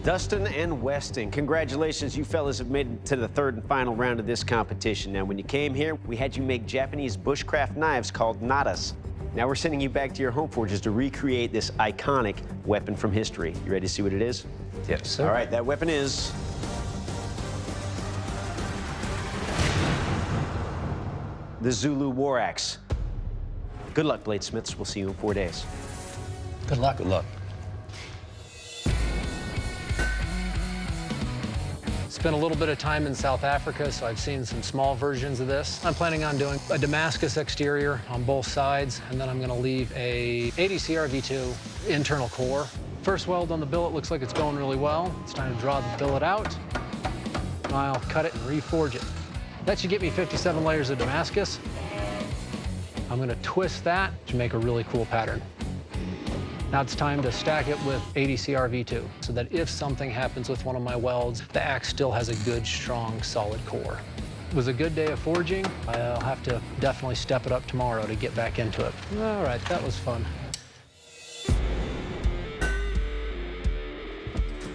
Dustin and Weston, congratulations. You fellas have made it to the third and final round of this competition. Now, when you came here, we had you make Japanese bushcraft knives called nadas. Now we're sending you back to your home forges to recreate this iconic weapon from history. You ready to see what it is? Yes, sir. All right, that weapon is the Zulu Warax. Good luck, Bladesmiths. We'll see you in 4 days. Good luck. Good luck. Spent a little bit of time in South Africa, so I've seen some small versions of this. I'm planning on doing a Damascus exterior on both sides, and then I'm gonna leave a 80 CRV2 internal core. First weld on the billet looks like it's going really well. It's time to draw the billet out. I'll cut it and reforge it. That should get me 57 layers of Damascus. I'm gonna twist that to make a really cool pattern. Now it's time to stack it with 80 CRV2 so that if something happens with one of my welds, the axe still has a good, strong, solid core. It was a good day of forging. I'll have to definitely step it up tomorrow to get back into it. All right, that was fun.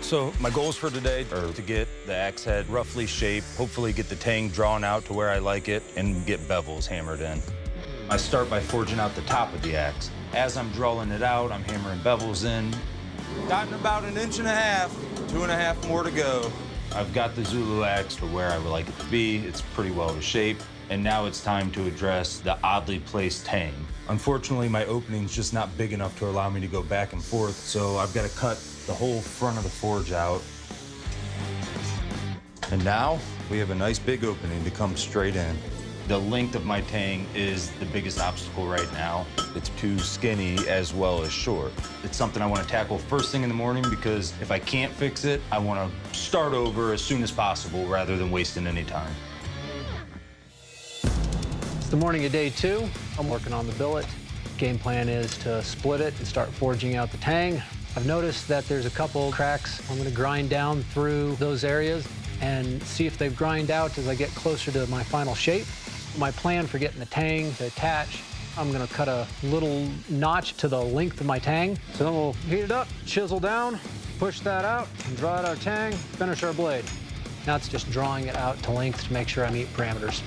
So my goals for today are to get the axe head roughly shaped, hopefully get the tang drawn out to where I like it, and get bevels hammered in. I start by forging out the top of the axe. As I'm drawing it out, I'm hammering bevels in. Gotten about 1.5 inches, 2.5 more to go. I've got the Zulu axe to where I would like it to be. It's pretty well to shape. And now it's time to address the oddly placed tang. Unfortunately, my opening's just not big enough to allow me to go back and forth, so I've got to cut the whole front of the forge out. And now we have a nice big opening to come straight in. The length of my tang is the biggest obstacle right now. It's too skinny as well as short. It's something I want to tackle first thing in the morning because if I can't fix it, I want to start over as soon as possible rather than wasting any time. It's the morning of day 2. I'm working on the billet. Game plan is to split it and start forging out the tang. I've noticed that there's a couple cracks. I'm going to grind down through those areas and see if they grind out as I get closer to my final shape. My plan for getting the tang to attach, I'm gonna cut a little notch to the length of my tang. So then we'll heat it up, chisel down, push that out, and draw out our tang, finish our blade. Now it's just drawing it out to length to make sure I meet parameters.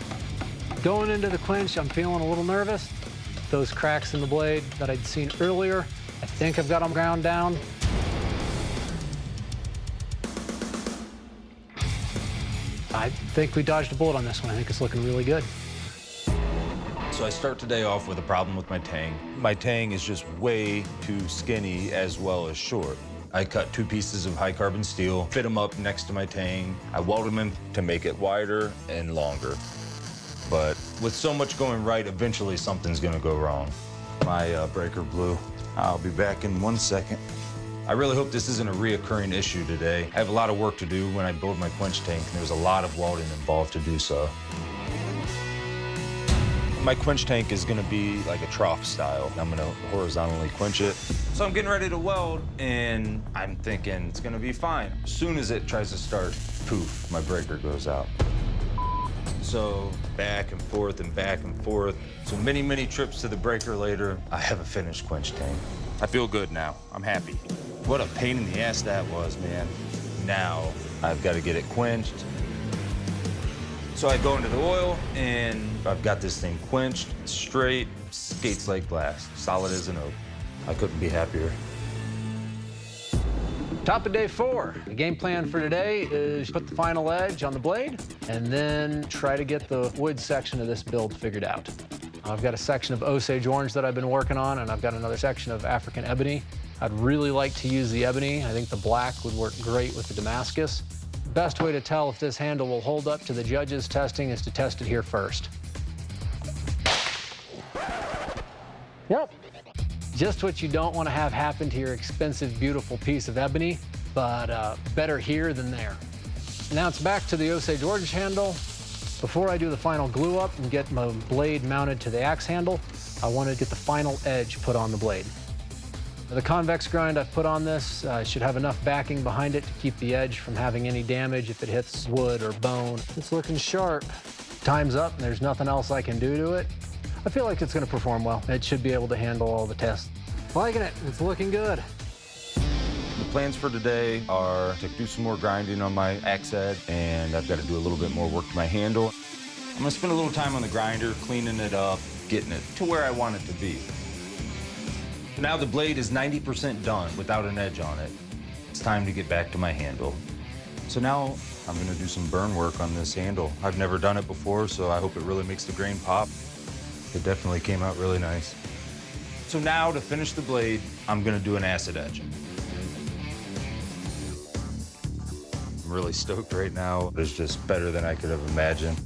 Going into the quench, I'm feeling a little nervous. Those cracks in the blade that I'd seen earlier, I think I've got them ground down. I think we dodged a bullet on this one. I think it's looking really good. So I start today off with a problem with my tang. My tang is just way too skinny as well as short. I cut 2 pieces of high carbon steel, fit them up next to my tang. I weld them in to make it wider and longer. But with so much going right, eventually something's gonna go wrong. My breaker blew. I'll be back in 1 second. I really hope this isn't a reoccurring issue today. I have a lot of work to do when I build my quench tank, and there's a lot of welding involved to do so. My quench tank is gonna be like a trough style. I'm gonna horizontally quench it. So I'm getting ready to weld, and I'm thinking it's gonna be fine. As soon as it tries to start, poof, my breaker goes out. So back and forth and back and forth. So many, many trips to the breaker later, I have a finished quench tank. I feel good now. I'm happy. What a pain in the ass that was, man. Now I've got to get it quenched. So I go into the oil, and I've got this thing quenched, straight, skates like glass, solid as an oak. I couldn't be happier. Top of day 4. The game plan for today is put the final edge on the blade and then try to get the wood section of this build figured out. I've got a section of Osage orange that I've been working on, and I've got another section of African ebony. I'd really like to use the ebony. I think the black would work great with the Damascus. Best way to tell if this handle will hold up to the judges' testing is to test it here first. Yep. Just what you don't want to have happen to your expensive, beautiful piece of ebony, but better here than there. Now it's back to the Osage orange handle. Before I do the final glue up and get my blade mounted to the axe handle, I want to get the final edge put on the blade. The convex grind I've put on this should have enough backing behind it to keep the edge from having any damage if it hits wood or bone. It's looking sharp. Time's up, and there's nothing else I can do to it. I feel like it's going to perform well. It should be able to handle all the tests. Liking it. It's looking good. Plans for today are to do some more grinding on my axe head, and I've got to do a little bit more work to my handle. I'm gonna spend a little time on the grinder, cleaning it up, getting it to where I want it to be. Now the blade is 90% done without an edge on it. It's time to get back to my handle. So now I'm gonna do some burn work on this handle. I've never done it before, so I hope it really makes the grain pop. It definitely came out really nice. So now to finish the blade, I'm gonna do an acid edge. I'm really stoked right now. It's just better than I could have imagined.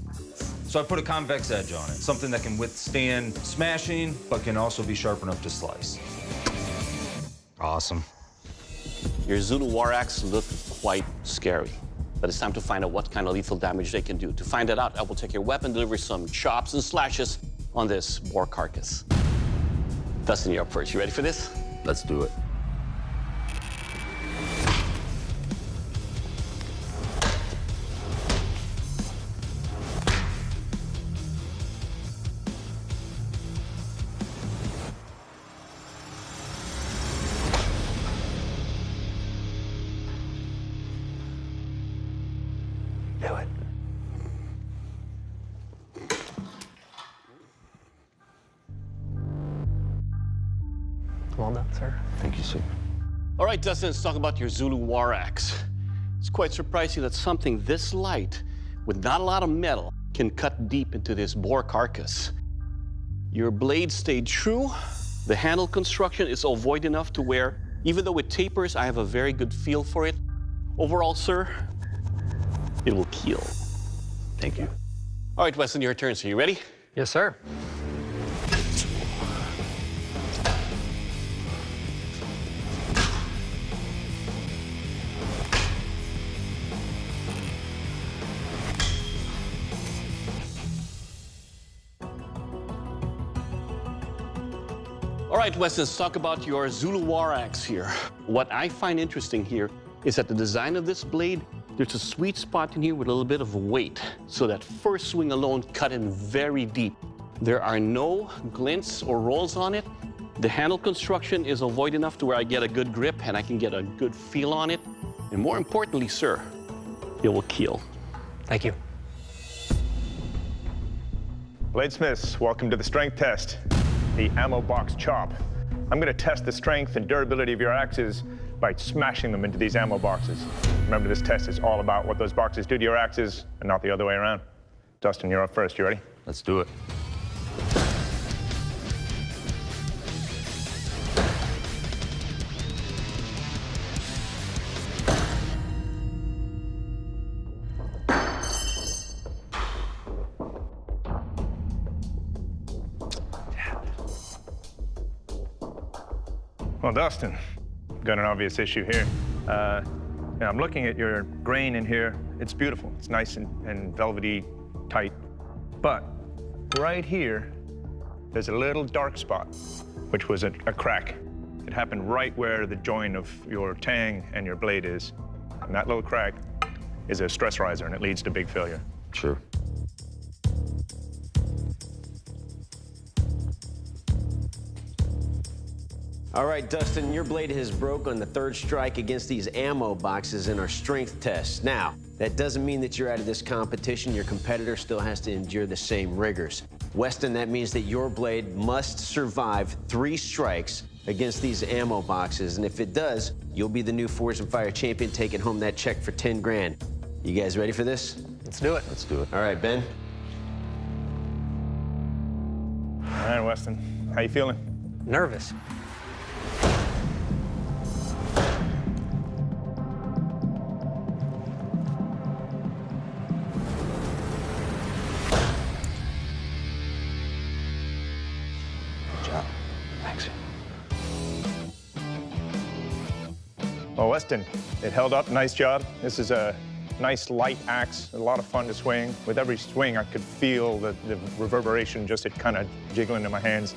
So I put a convex edge on it, something that can withstand smashing, but can also be sharp enough to slice. Awesome. Your Zulu Warax look quite scary, but it's time to find out what kind of lethal damage they can do. To find that out, I will take your weapon, deliver some chops and slashes on this boar carcass. Dustin, you're up first. You ready for this? Let's do it. Do it. Well done, sir. Thank you, sir. All right, Dustin, let's talk about your Zulu Warax. It's quite surprising that something this light, with not a lot of metal, can cut deep into this boar carcass. Your blade stayed true. The handle construction is ovoid enough to where, even though it tapers, I have a very good feel for it. Overall, sir, it will kill. Thank you. All right, Weston, your turn. So you ready? Yes, sir. All right, Weston, let's talk about your Zulu Warax here. What I find interesting here is that the design of this blade, there's a sweet spot in here with a little bit of weight, so that first swing alone cut in very deep. There are no glints or rolls on it. The handle construction is ovoid enough to where I get a good grip and I can get a good feel on it. And more importantly, sir, it will kill. Thank you. Bladesmiths, welcome to the strength test, the ammo box chop. I'm going to test the strength and durability of your axes by smashing them into these ammo boxes. Remember, this test is all about what those boxes do to your axes and not the other way around. Dustin, you're up first. You ready? Let's do it. Well, Dustin, got an obvious issue here. I'm looking at your grain in here. It's beautiful. It's nice and velvety, tight. But right here, there's a little dark spot, which was a crack. It happened right where the join of your tang and your blade is. And that little crack is a stress riser, and it leads to big failure. Sure. All right, Dustin, your blade has broke on the third strike against these ammo boxes in our strength test. Now, that doesn't mean that you're out of this competition. Your competitor still has to endure the same rigors. Weston, that means that your blade must survive 3 strikes against these ammo boxes. And if it does, you'll be the new Forge and Fire champion, taking home that check for 10 grand. You guys ready for this? Let's do it. Let's do it. All right, Ben. All right, Weston, how you feeling? Nervous. Thanks. Well, Weston, it held up. Nice job. This is a nice light axe, a lot of fun to swing. With every swing, I could feel the reverberation, just it kind of jiggling in my hands.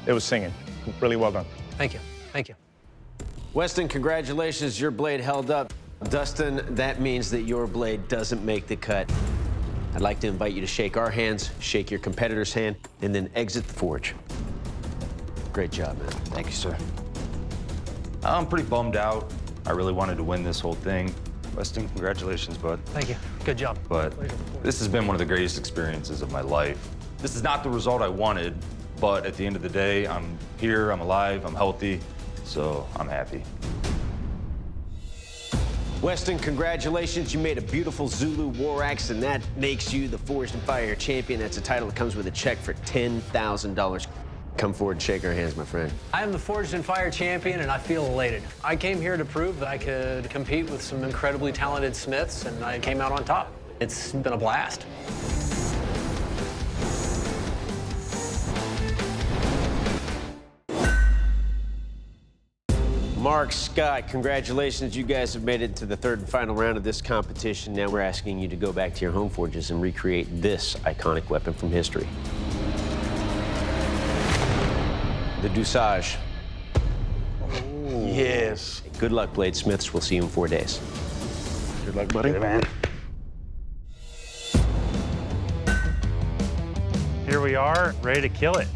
It was singing. Really well done. Thank you. Thank you. Weston, congratulations. Your blade held up. Dustin, that means that your blade doesn't make the cut. I'd like to invite you to shake our hands, shake your competitor's hand, and then exit the forge. Great job, man. Thank you, sir. I'm pretty bummed out. I really wanted to win this whole thing. Weston, congratulations, bud. Thank you. Good job. But this has been one of the greatest experiences of my life. This is not the result I wanted, but at the end of the day, I'm here, I'm alive, I'm healthy, so I'm happy. Weston, congratulations. You made a beautiful Zulu Warax, and that makes you the Forged in Fire champion. That's a title that comes with a check for $10,000. Come forward and shake our hands, my friend. I am the Forged in Fire champion, and I feel elated. I came here to prove that I could compete with some incredibly talented smiths, and I came out on top. It's been a blast. Mark, Scott, congratulations. You guys have made it to the third and final round of this competition. Now we're asking you to go back to your home forges and recreate this iconic weapon from history. The Dusage. Oh. Yes. Good luck, Bladesmiths. We'll see you in 4 days. Good luck, buddy. Hey, man. Here we are, ready to kill it.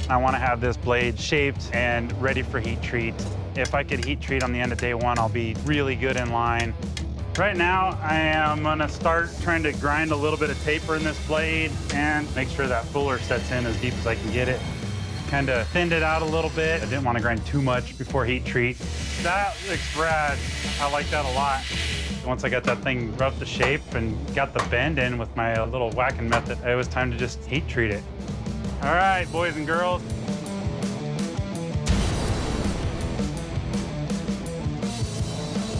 I want to have this blade shaped and ready for heat treat. If I could heat treat on the end of day one, I'll be really good in line. Right now, I am gonna start trying to grind a little bit of taper in this blade and make sure that fuller sets in as deep as I can get it. Kind of thinned it out a little bit. I didn't want to grind too much before heat treat. That looks rad. I like that a lot. Once I got that thing rubbed to shape and got the bend in with my little whacking method, it was time to just heat treat it. All right, boys and girls.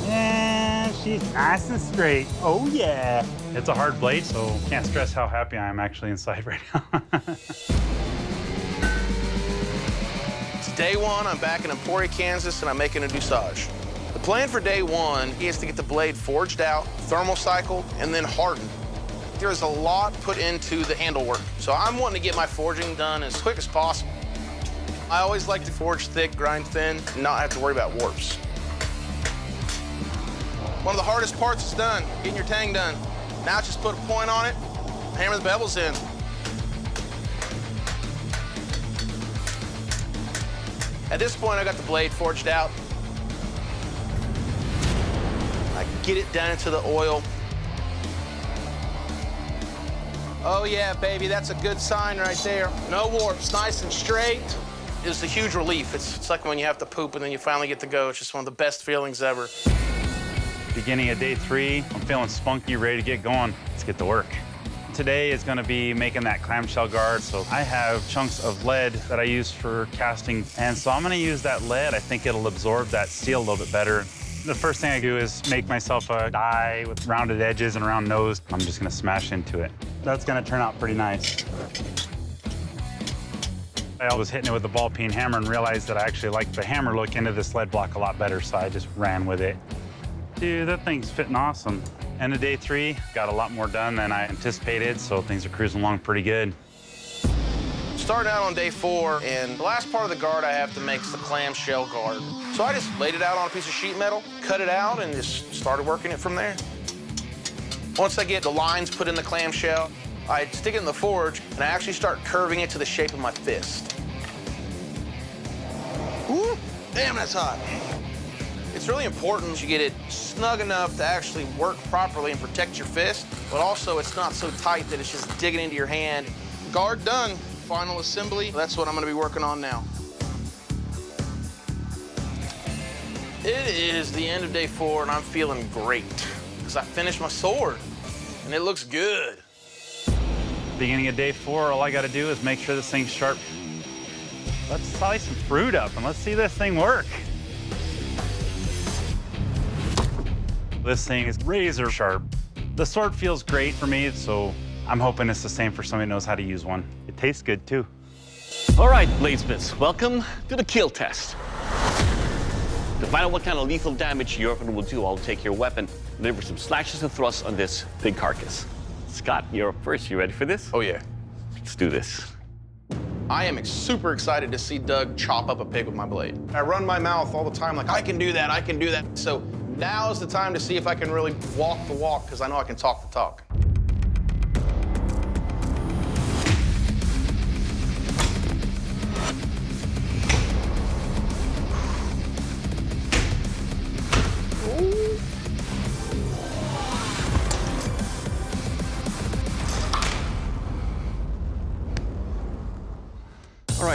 And she's nice and straight. Oh yeah. It's a hard blade, so can't stress how happy I am actually inside right now. It's day one. I'm back in Emporia, Kansas, and I'm making a Dusage. The plan for day one is to get the blade forged out, thermal cycled, and then hardened. There's a lot put into the handle work, so I'm wanting to get my forging done as quick as possible. I always like to forge thick, grind thin, and not have to worry about warps. One of the hardest parts is done, getting your tang done. Now just put a point on it, hammer the bevels in. At this point, I got the blade forged out. I get it down into the oil. Oh yeah, baby, that's a good sign right there. No warps, nice and straight. It's a huge relief. It's like when you have to poop and then you finally get to go. It's just one of the best feelings ever. Beginning of day 3, I'm feeling spunky, ready to get going. Let's get to work. Today is gonna be making that clamshell guard. So I have chunks of lead that I use for casting. And so I'm gonna use that lead. I think it'll absorb that steel a little bit better. The first thing I do is make myself a die with rounded edges and a round nose. I'm just gonna smash into it. That's gonna turn out pretty nice. I was hitting it with a ball peen hammer and realized that I actually liked the hammer look into this lead block a lot better, so I just ran with it. Dude, that thing's fitting awesome. End of day 3, got a lot more done than I anticipated, so things are cruising along pretty good. Starting out on day 4, and the last part of the guard I have to make is the clamshell guard. So I just laid it out on a piece of sheet metal, cut it out, and just started working it from there. Once I get the lines put in the clamshell, I stick it in the forge, and I actually start curving it to the shape of my fist. Ooh, damn, that's hot. It's really important you get it snug enough to actually work properly and protect your fist, but also it's not so tight that it's just digging into your hand. Guard done. Final assembly, that's what I'm gonna be working on now. It is the end of day 4, and I'm feeling great, because I finished my sword, and it looks good. Beginning of day 4, all I gotta do is make sure this thing's sharp. Let's slice some fruit up, and let's see this thing work. This thing is razor sharp. The sword feels great for me, so I'm hoping it's the same for somebody who knows how to use one. It tastes good, too. All right, Bladesmiths, welcome to the kill test. To find out what kind of lethal damage your weapon will do, I'll take your weapon, deliver some slashes and thrusts on this big carcass. Scott, you're up first. You ready for this? Oh, yeah. Let's do this. I am super excited to see Doug chop up a pig with my blade. I run my mouth all the time like, I can do that, I can do that. So now is the time to see if I can really walk the walk, because I know I can talk the talk.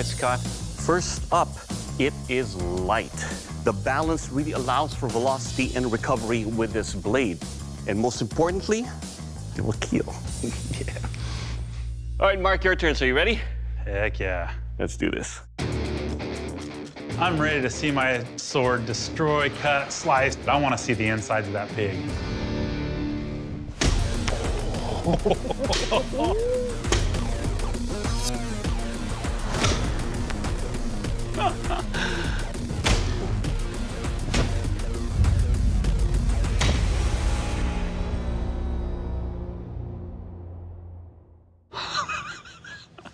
right, Scott. First up, it is light. The balance really allows for velocity and recovery with this blade. And most importantly, it will kill. Yeah. All right, Mark, your turn. So you ready? Heck yeah. Let's do this. I'm ready to see my sword destroy, cut, slice. I want to see the insides of that pig.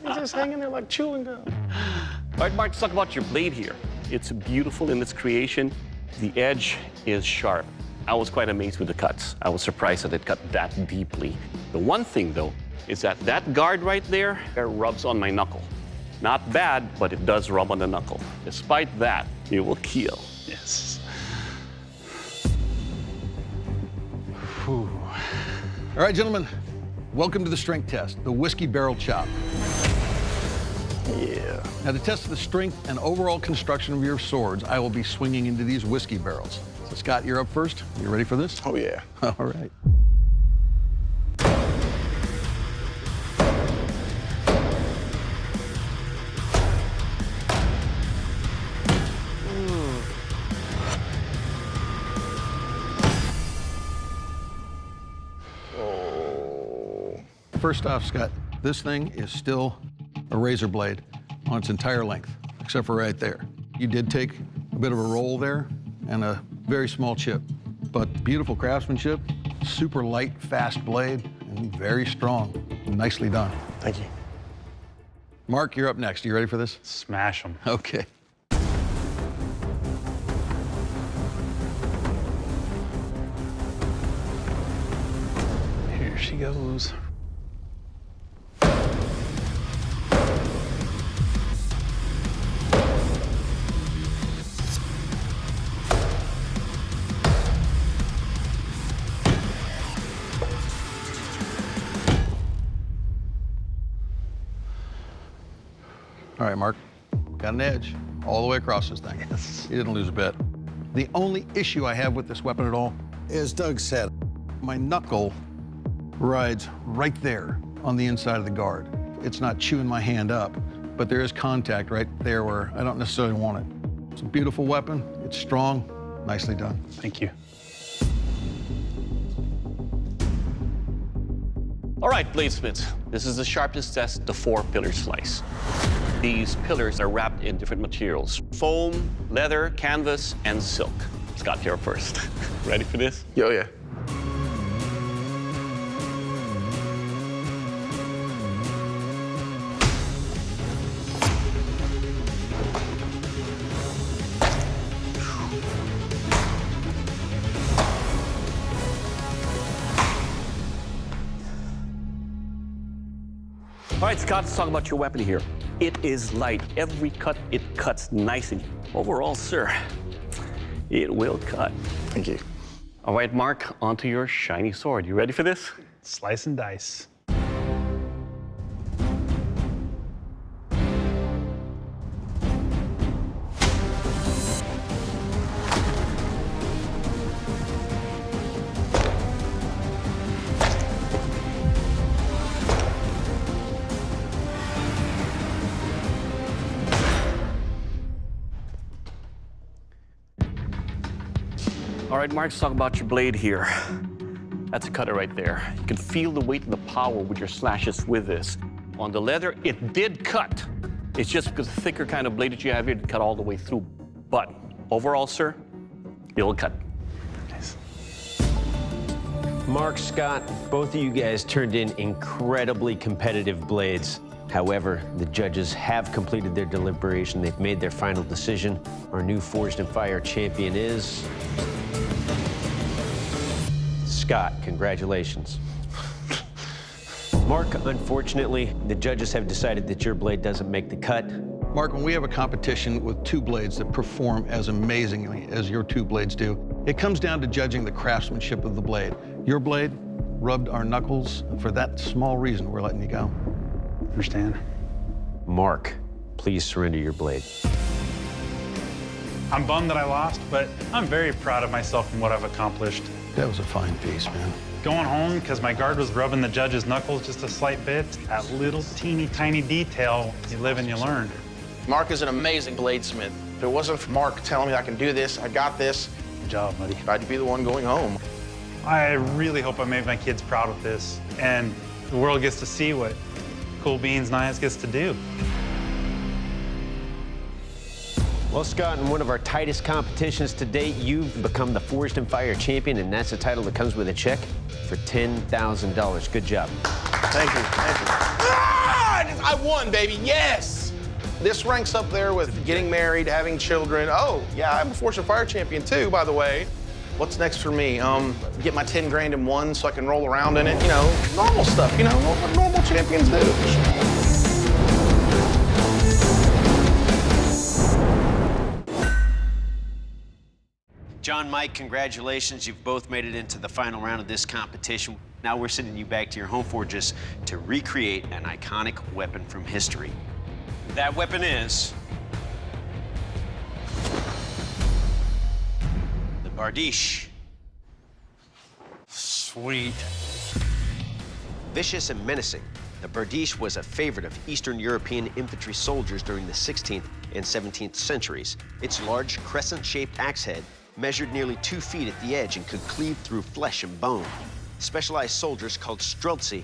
He's just hanging there like chewing gum. All right, Mark, let's talk about your blade here. It's beautiful in its creation. The edge is sharp. I was quite amazed with the cuts. I was surprised that it cut that deeply. The one thing, though, is that that guard right there rubs on my knuckle. Not bad, but it does rub on the knuckle. Despite that, it will kill. Yes. Whew. All right, gentlemen, welcome to the strength test, the whiskey barrel chop. Yeah. Now, to test the strength and overall construction of your swords, I will be swinging into these whiskey barrels. So, Scott, you're up first. You ready for this? Oh, yeah. All right. First off, Scott, this thing is still a razor blade on its entire length, except for right there. You did take a bit of a roll there and a very small chip, but beautiful craftsmanship, super light, fast blade, and very strong. Nicely done. Thank you. Mark, you're up next. You ready for this? Smash them. Okay. Here she goes. All right, Mark, got an edge all the way across this thing. Yes. You didn't lose a bit. The only issue I have with this weapon at all, as Doug said, my knuckle rides right there on the inside of the guard. It's not chewing my hand up, but there is contact right there where I don't necessarily want it. It's a beautiful weapon. It's strong. Nicely done. Thank you. All right, Bladesmiths, this is the sharpness test, the 4-pillar slice. These pillars are wrapped in different materials: foam, leather, canvas, and silk. Scott, you're up first. Ready for this? Yo, yeah. All right, Scott, let's talk about your weapon here. It is light. Every cut, it cuts nicely. Overall, sir, it will cut. Thank you. All right, Mark, onto your shiny sword. You ready for this? Slice and dice. All right, Mark, let's talk about your blade here. That's a cutter right there. You can feel the weight and the power with your slashes with this. On the leather, it did cut. It's just because the thicker kind of blade that you have here did cut all the way through. But overall, sir, it'll cut. Nice. Mark, Scott, both of you guys turned in incredibly competitive blades. However, the judges have completed their deliberation. They've made their final decision. Our new Forged in Fire champion is Scott. Congratulations. Mark, unfortunately, the judges have decided that your blade doesn't make the cut. Mark, when we have a competition with two blades that perform as amazingly as your two blades do, it comes down to judging the craftsmanship of the blade. Your blade rubbed our knuckles. For that small reason, we're letting you go. Understand? Mark, Please surrender your blade. I'm bummed that I lost, but I'm very proud of myself and what I've accomplished. That was a fine piece, man. Going home, because my guard was rubbing the judge's knuckles just a slight bit, that little teeny tiny detail, you live and you learn. Mark is an amazing bladesmith. If it wasn't for Mark telling me I can do this, I got this, Good job, buddy. I'd be the one going home. I really hope I made my kids proud with this, and the world gets to see what Cool Beans Knives gets to do. Well, Scott, in one of our tightest competitions to date, you've become the Forged and Fire champion, and that's a title that comes with a check for $10,000. Good job. Thank you, thank you. Ah, I won, baby, yes! This ranks up there with getting married, having children. Oh, yeah, I'm a Forged and Fire champion too, by the way. What's next for me? Get my 10 grand in one so I can roll around in it. You know, normal stuff, you know, what normal champions do. John, Mike, congratulations. You've both made it into the final round of this competition. Now we're sending you back to your home forges to recreate an iconic weapon from history. That weapon is the Bardish. Sweet. Vicious and menacing, the Bardish was a favorite of Eastern European infantry soldiers during the 16th and 17th centuries. Its large crescent-shaped axe head measured nearly 2 feet at the edge and could cleave through flesh and bone. Specialized soldiers called streltsy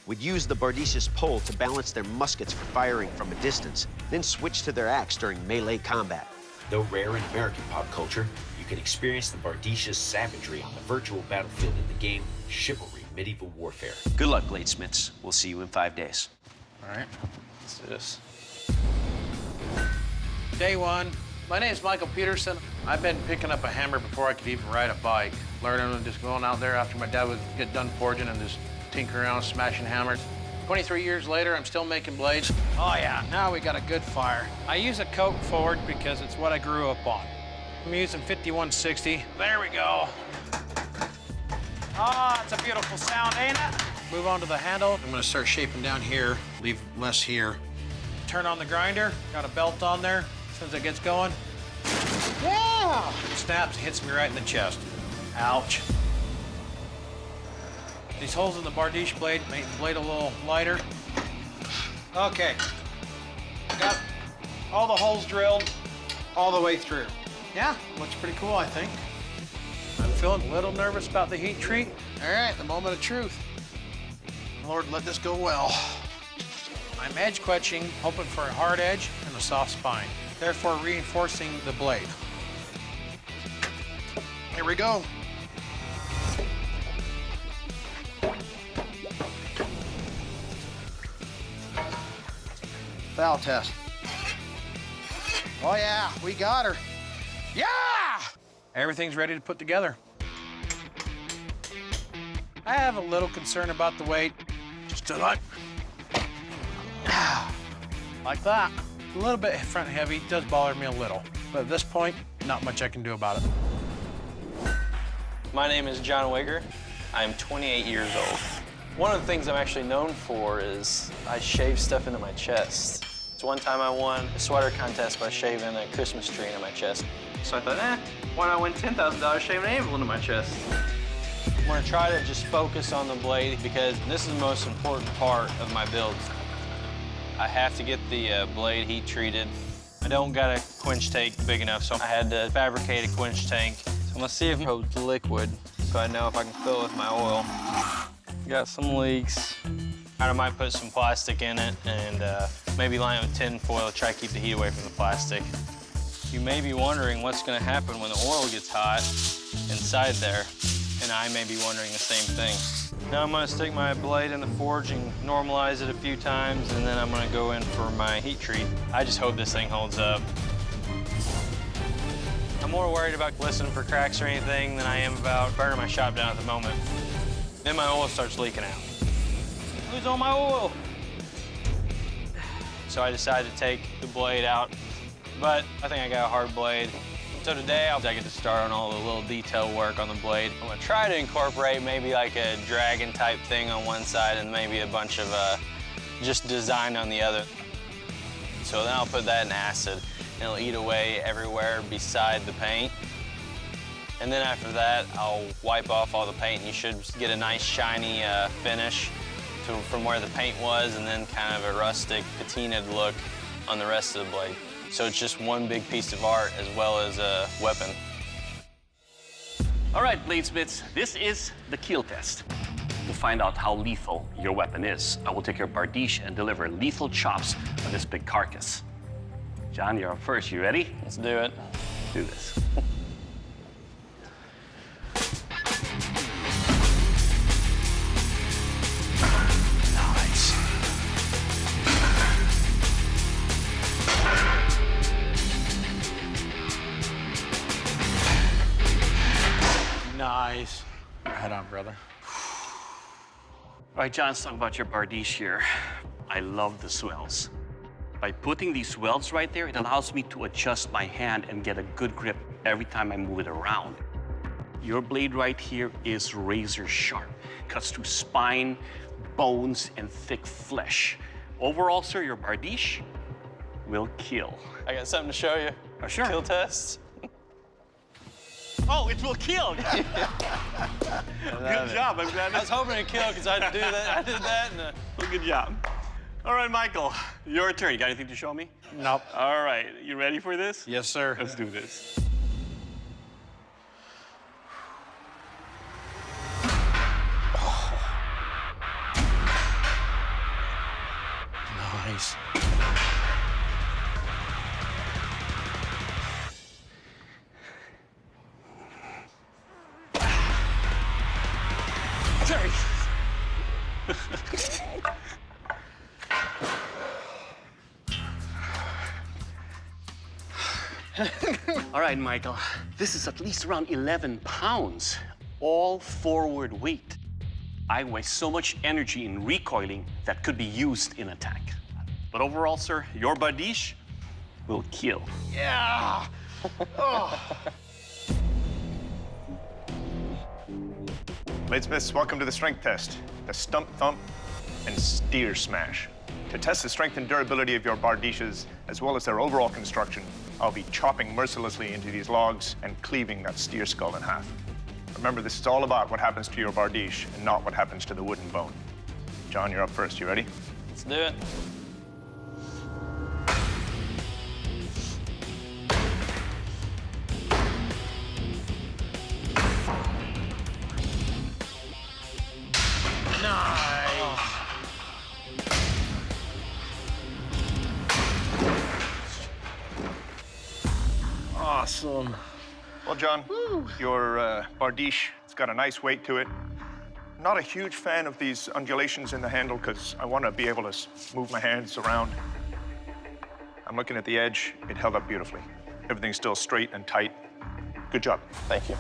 would use the Bardish's pole to balance their muskets for firing from a distance, then switch to their axe during melee combat. Though rare in American pop culture, you can experience the Bardish's savagery on the virtual battlefield in the game Chivalry Medieval Warfare. Good luck, Bladesmiths. We'll see you in 5 days. All right, let's do this. Day one. My name's Michael Peterson. I've been picking up a hammer before I could even ride a bike. Learning and just going out there after my dad would get done forging and just tinker around, smashing hammers. 23 years later, I'm still making blades. Oh yeah, now we got a good fire. I use a coke forward because it's what I grew up on. I'm using 5160. There we go. Ah, it's a beautiful sound, ain't it? Move on to the handle. I'm gonna start shaping down here, leave less here. Turn on the grinder, got a belt on there. As soon as it gets going, yeah! It snaps, hits me right in the chest. Ouch. These holes in the Bardish blade make the blade a little lighter. Okay. Got all the holes drilled all the way through. Yeah, looks pretty cool, I think. I'm feeling a little nervous about the heat treat. All right, the moment of truth. Lord, let this go well. I'm edge quetching, hoping for a hard edge and a soft spine, therefore reinforcing the blade. Here we go. Foul test. Oh yeah, we got her. Yeah! Everything's ready to put together. I have a little concern about the weight. Just like that. A little bit front heavy, does bother me a little. But at this point, not much I can do about it. My name is John Wigger. I'm 28 years old. One of the things I'm actually known for is I shave stuff into my chest. So one time I won a sweater contest by shaving a Christmas tree into my chest. So I thought, why not win $10,000 shaving an anvil into my chest? I'm gonna try to just focus on the blade because this is the most important part of my builds. I have to get the blade heat treated. I don't got a quench tank big enough, so I had to fabricate a quench tank. So I'm gonna see if it holds liquid so I know if I can fill it with my oil. Got some leaks. I might put some plastic in it and maybe line it with tin foil to try to keep the heat away from the plastic. You may be wondering what's gonna happen when the oil gets hot inside there, and I may be wondering the same thing. Now I'm gonna stick my blade in the forge and normalize it a few times, and then I'm gonna go in for my heat treat. I just hope this thing holds up. I'm more worried about listening for cracks or anything than I am about burning my shop down at the moment. Then my oil starts leaking out. Who's on my oil? So I decided to take the blade out, but I think I got a hard blade. So today I get to start on all the little detail work on the blade. I'm gonna try to incorporate maybe like a dragon type thing on one side and maybe a bunch of just design on the other. So then I'll put that in acid, and it'll eat away everywhere beside the paint. And then after that, I'll wipe off all the paint, and you should get a nice shiny finish from where the paint was, and then kind of a rustic, patinaed look on the rest of the blade. So it's just one big piece of art as well as a weapon. All right, Bladesmiths, this is the kill test. To find out how lethal your weapon is, I will take your Bardish and deliver lethal chops on this big carcass. John, you're up first. You ready? Let's do it. Let's do this. Nice. Head on, brother. All right, John, let's talk about your Bardish here. I love the swells. By putting these swells right there, it allows me to adjust my hand and get a good grip every time I move it around. Your blade right here is razor sharp. Cuts through spine, bones, and thick flesh. Overall, sir, your Bardish will kill. I got something to show you. Oh, sure. Kill test. Oh, it will kill! Good job, I'm glad. I was hoping to kill because I did that. Well, good job. All right, Michael, your turn. You got anything to show me? Nope. All right, you ready for this? Yes, sir. Let's do this. Nice. Sorry. All right, Michael. This is at least around 11 pounds, all forward weight. I waste so much energy in recoiling that could be used in attack. But overall, sir, your Bardish will kill. Yeah. Oh. Bladesmiths, welcome to the strength test, the stump thump and steer smash. To test the strength and durability of your Bardishes, as well as their overall construction, I'll be chopping mercilessly into these logs and cleaving that steer skull in half. Remember, this is all about what happens to your Bardish and not what happens to the wooden bone. John, you're up first. You ready? Let's do it. Awesome. Well, John, your Bardish, it's got a nice weight to it. Not a huge fan of these undulations in the handle because I want to be able to move my hands around. I'm looking at the edge. It held up beautifully. Everything's still straight and tight. Good job. Thank you.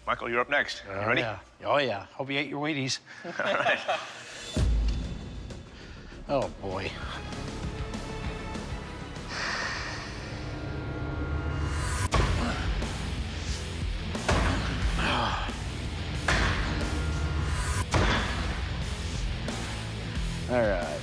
Michael, you're up next. You ready? Yeah. Oh, yeah. Hope you ate your Wheaties. All right. Oh, boy. All right.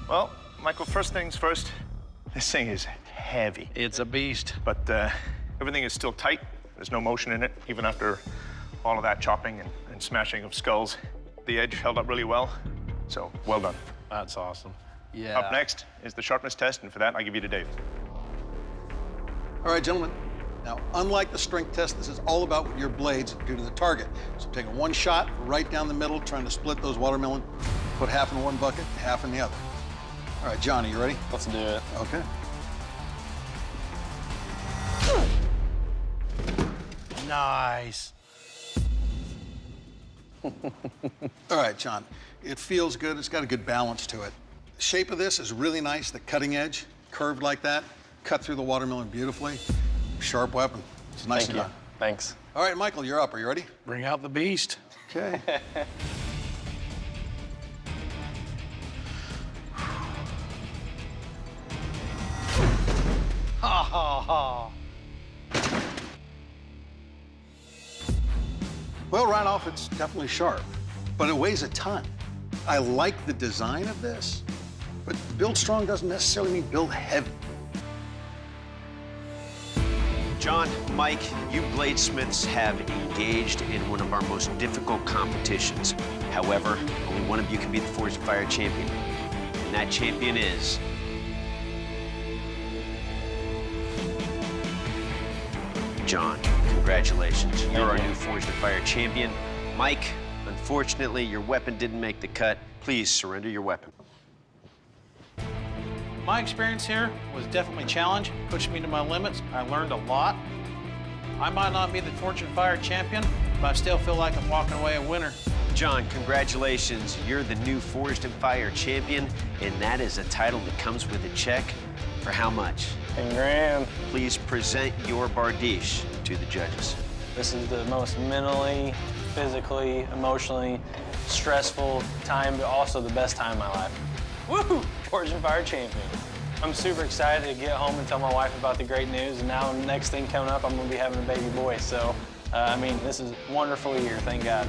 Well, Michael, first things first, this thing is heavy. It's a beast. But everything is still tight. There's no motion in it, even after all of that chopping and smashing of skulls. The edge held up really well, so well done. That's awesome. Yeah. Up next is the sharpness test, and for that, I give you to Dave. All right, gentlemen. Now, unlike the strength test, this is all about what your blades do to the target. So take a one shot right down the middle, trying to split those watermelon. Put half in one bucket, half in the other. All right, Johnny, you ready? Let's do it. Okay. Nice. All right, John. It feels good. It's got a good balance to it. The shape of this is really nice. The cutting edge, curved like that, cut through the watermelon beautifully. Sharp weapon. It's nice and done. Thanks. All right, Michael, you're up. Are you ready? Bring out the beast. Okay. ha. Well, right off, it's definitely sharp, but it weighs a ton. I like the design of this, but build strong doesn't necessarily mean build heavy. John, Mike, you Bladesmiths have engaged in one of our most difficult competitions. However, only one of you can be the Forged in Fire champion, and that champion is... John, congratulations. You're our new Forged in Fire champion. Mike, unfortunately, your weapon didn't make the cut. Please surrender your weapon. My experience here was definitely a challenge, pushed me to my limits. I learned a lot. I might not be the Forged in Fire champion, but I still feel like I'm walking away a winner. John, congratulations. You're the new Forged in Fire champion, and that is a title that comes with a check. For how much? 10 grand. Please present your Bardish to the judges. This is the most mentally, physically, emotionally stressful time, but also the best time of my life. Woo! Forged in Fire champion. I'm super excited to get home and tell my wife about the great news, and now next thing coming up, I'm gonna be having a baby boy. So, I mean, this is a wonderful year, thank God.